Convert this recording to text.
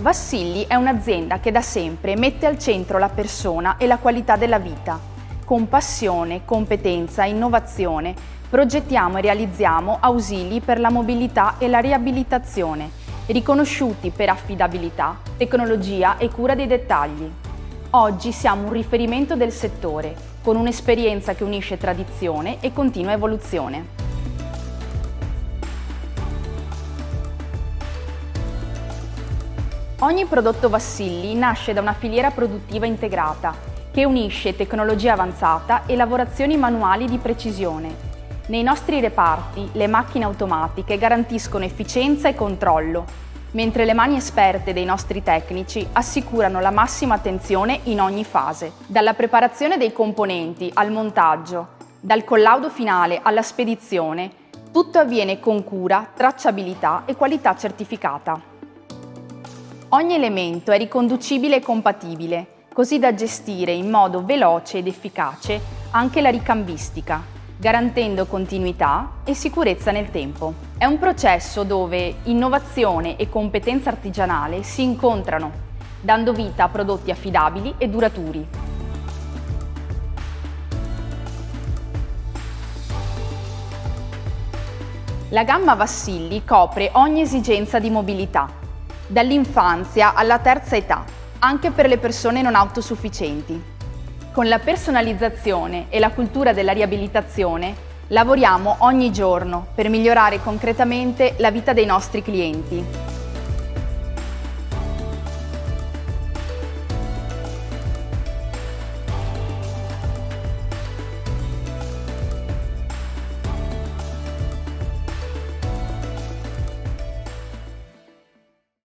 Vassilli è un'azienda che da sempre mette al centro la persona e la qualità della vita. Con passione, competenza e innovazione progettiamo e realizziamo ausili per la mobilità e la riabilitazione, riconosciuti per affidabilità, tecnologia e cura dei dettagli. Oggi siamo un riferimento del settore, con un'esperienza che unisce tradizione e continua evoluzione. Ogni prodotto Vassilli nasce da una filiera produttiva integrata che unisce tecnologia avanzata e lavorazioni manuali di precisione. Nei nostri reparti le macchine automatiche garantiscono efficienza e controllo, mentre le mani esperte dei nostri tecnici assicurano la massima attenzione in ogni fase. Dalla preparazione dei componenti al montaggio, dal collaudo finale alla spedizione, tutto avviene con cura, tracciabilità e qualità certificata. Ogni elemento è riconducibile e compatibile, così da gestire in modo veloce ed efficace anche la ricambistica, garantendo continuità e sicurezza nel tempo. È un processo dove innovazione e competenza artigianale si incontrano, dando vita a prodotti affidabili e duraturi. La gamma Vassilli copre ogni esigenza di mobilità, dall'infanzia alla terza età, anche per le persone non autosufficienti. Con la personalizzazione e la cultura della riabilitazione lavoriamo ogni giorno per migliorare concretamente la vita dei nostri clienti.